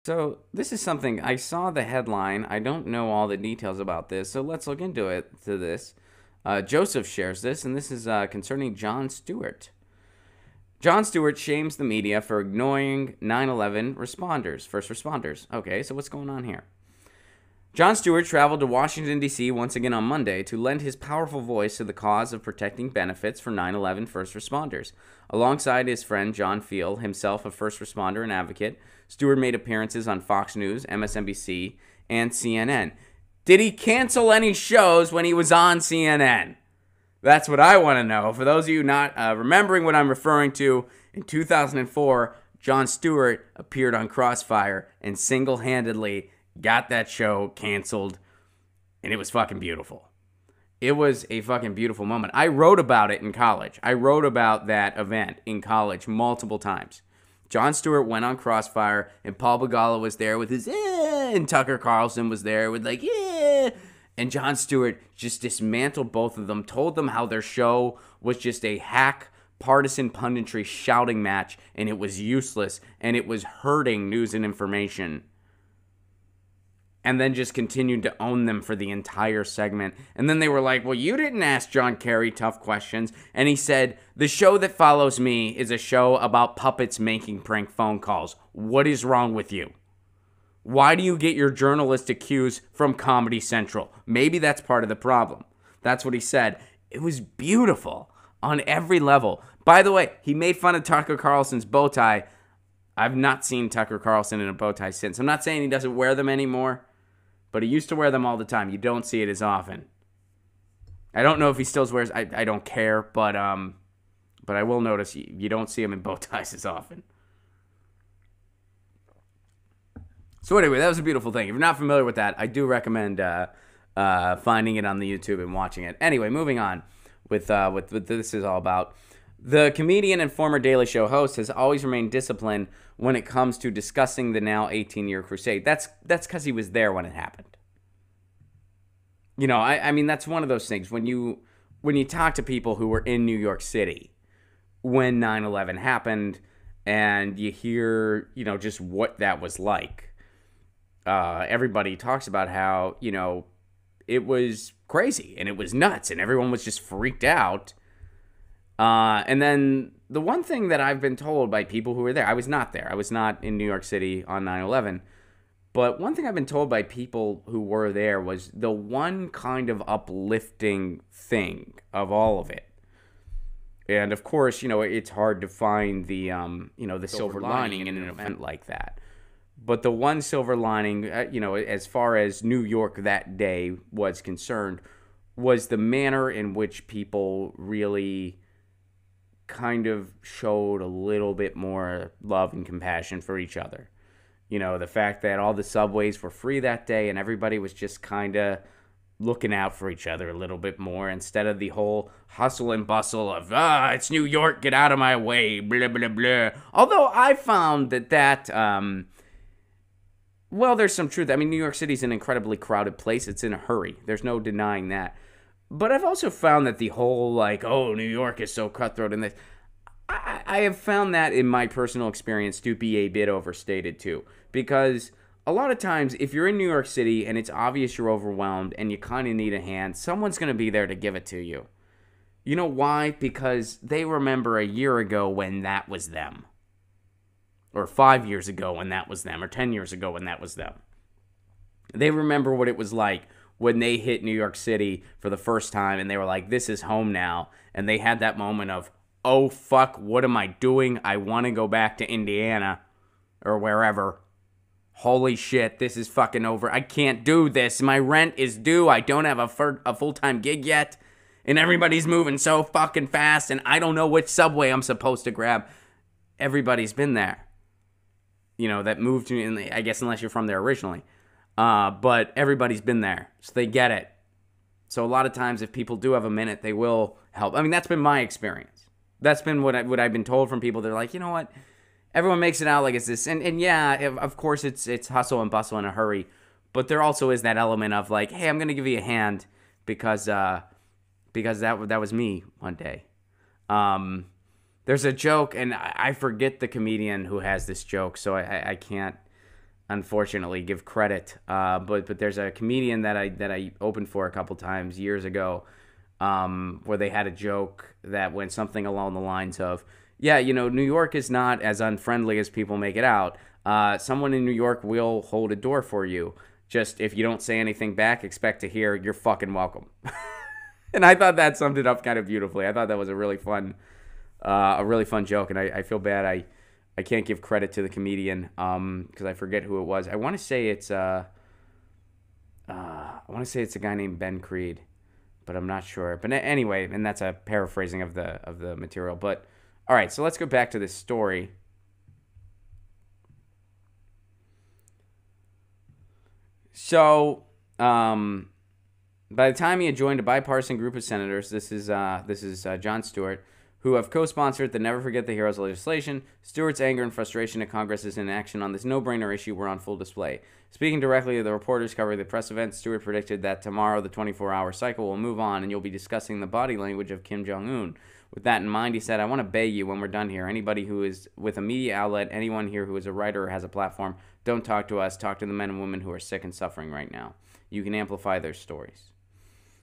So this is something, I saw the headline. I don't know all the details about this, so let's look into this. Joseph shares this, and this is concerning Jon Stewart. Jon Stewart shames the media for ignoring 9/11 first responders. Okay, so what's going on here? Jon Stewart traveled to Washington, D.C. once again on Monday to lend his powerful voice to the cause of protecting benefits for 9/11 first responders. Alongside his friend John Fiel, himself a first responder and advocate, Stewart made appearances on Fox News, MSNBC, and CNN. Did he cancel any shows when he was on CNN? That's what I want to know. For those of you not remembering what I'm referring to, in 2004, Jon Stewart appeared on CrossFire and single-handedly got that show canceled, and it was fucking beautiful. It was a fucking beautiful moment. I wrote about it in college. I wrote about that event in college multiple times. Jon Stewart went on Crossfire, and Paul Begala was there with his and Tucker Carlson was there with like, and Jon Stewart just dismantled both of them, told them how their show was just a hack partisan punditry shouting match, and it was useless, and it was hurting news and information. And then just continued to own them for the entire segment. And then they were like, well, you didn't ask John Kerry tough questions. And he said, the show that follows me is a show about puppets making prank phone calls. What is wrong with you? Why do you get your journalistic cues from Comedy Central? Maybe that's part of the problem. That's what he said. It was beautiful on every level. By the way, he made fun of Tucker Carlson's bow tie. I've not seen Tucker Carlson in a bow tie since. I'm not saying he doesn't wear them anymore, but he used to wear them all the time. You don't see it as often. I don't know if he still wears. I don't care, but I will notice you don't see him in bow ties as often. So anyway, that was a beautiful thing. If you're not familiar with that, I do recommend finding it on the YouTube and watching it. Anyway, moving on with what this is all about. The comedian and former Daily Show host has always remained disciplined when it comes to discussing the now 18-year crusade. That's because he was there when it happened. You know, I mean, that's one of those things. When you talk to people who were in New York City when 9/11 happened and you hear, you know, just what that was like, everybody talks about how, you know, it was crazy and it was nuts and everyone was just freaked out. And then the one thing that I've been told by people who were there, I was not there. I was not in New York City on 9/11. But one thing I've been told by people who were there was the one kind of uplifting thing of all of it. And of course, you know, it's hard to find the, you know, the silver lining in an event like that. But the one silver lining, you know, as far as New York that day was concerned, was the manner in which people really kind of showed a little bit more love and compassion for each other. You know, the fact that all the subways were free that day and everybody was just kind of looking out for each other a little bit more instead of the whole hustle and bustle of, it's New York, get out of my way, blah, blah, blah. Although I found that, well, there's some truth. I mean, New York City's an incredibly crowded place. It's in a hurry. There's no denying that. But I've also found that the whole, like, oh, New York is so cutthroat and this, I have found that in my personal experience to be a bit overstated too. Because a lot of times, if you're in New York City and it's obvious you're overwhelmed and you kind of need a hand, someone's going to be there to give it to you. You know why? Because they remember a year ago when that was them. Or 5 years ago when that was them. Or 10 years ago when that was them. They remember what it was like when they hit New York City for the first time and they were like, this is home now. And they had that moment of, oh, fuck, what am I doing? I want to go back to Indiana or wherever. Holy shit, this is fucking over. I can't do this. My rent is due. I don't have a full-time gig yet. And everybody's moving so fucking fast and I don't know which subway I'm supposed to grab. Everybody's been there. You know, that moved to, I guess unless you're from there originally. But everybody's been there, so they get it. So a lot of times, if people do have a minute, they will help. I mean, that's been my experience. That's been what I've been told from people. They're like, you know what? Everyone makes it out like it's this. And yeah, of course, it's hustle and bustle in a hurry. But there also is that element of like, hey, I'm going to give you a hand because that was me one day. There's a joke, and I forget the comedian who has this joke, so I can't unfortunately, give credit. But there's a comedian that I opened for a couple times years ago, where they had a joke that went something along the lines of, yeah, New York is not as unfriendly as people make it out. Someone in New York will hold a door for you. Just if you don't say anything back, expect to hear, "You're fucking welcome." And I thought that summed it up kind of beautifully. I thought that was a really fun joke, and I feel bad I can't give credit to the comedian because I forget who it was. I want to say it's a guy named Ben Creed, but I'm not sure. But anyway, and that's a paraphrasing of the material. But all right, so let's go back to this story. So, by the time he had joined a bipartisan group of senators, this is Jon Stewart, who have co-sponsored the Never Forget the Heroes legislation, Stewart's anger and frustration at Congress's inaction on this no-brainer issue were on full display. Speaking directly to the reporters covering the press event, Stewart predicted that tomorrow the 24-hour cycle will move on and you'll be discussing the body language of Kim Jong-un. With that in mind, he said, "I want to beg you when we're done here, anybody who is with a media outlet, anyone here who is a writer or has a platform, don't talk to us, talk to the men and women who are sick and suffering right now. You can amplify their stories."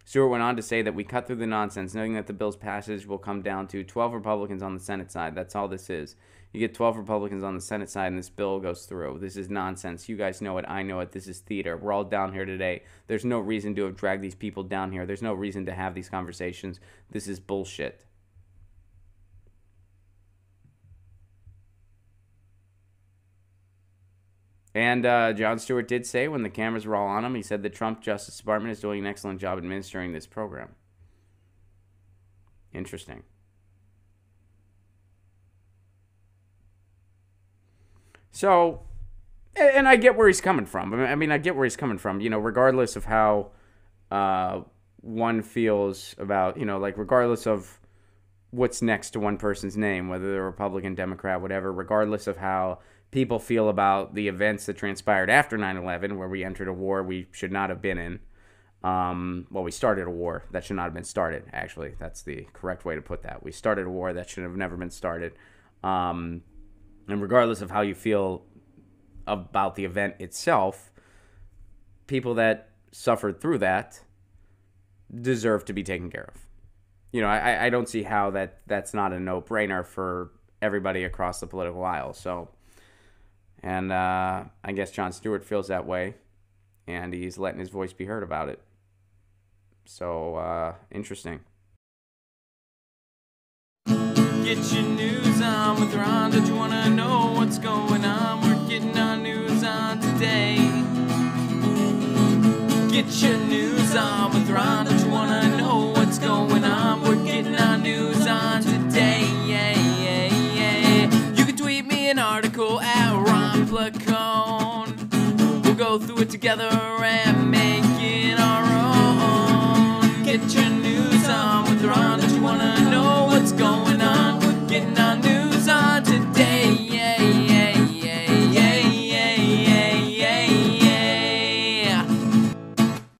Stewart went on to say that we cut through the nonsense, knowing that the bill's passage will come down to 12 Republicans on the Senate side. That's all this is. You get 12 Republicans on the Senate side and this bill goes through. This is nonsense. You guys know it. I know it. This is theater. We're all down here today. There's no reason to have dragged these people down here. There's no reason to have these conversations. This is bullshit. And Jon Stewart did say when the cameras were all on him, he said the Trump Justice Department is doing an excellent job administering this program. Interesting. So, and I get where he's coming from. I mean, I get where he's coming from, regardless of how one feels about, like regardless of what's next to one person's name, whether they're Republican, Democrat, whatever, regardless of how people feel about the events that transpired after 9/11, where we entered a war we should not have been in. We started a war that should not have been started, actually. That's the correct way to put that. We started a war that should have never been started. And regardless of how you feel about the event itself, people that suffered through that deserve to be taken care of. I don't see how that's not a no-brainer for everybody across the political aisle. So, and I guess Jon Stewart feels that way, and he's letting his voice be heard about it. So, interesting. Get your news on with Ron. Don't you want to know what's going on? We're getting our news on today. Get your news on with Ron. Don't you want to know what's going on? We're getting our news on today. You can tweet me an article at Ron Placone. We'll go through it together and make it our own. Get your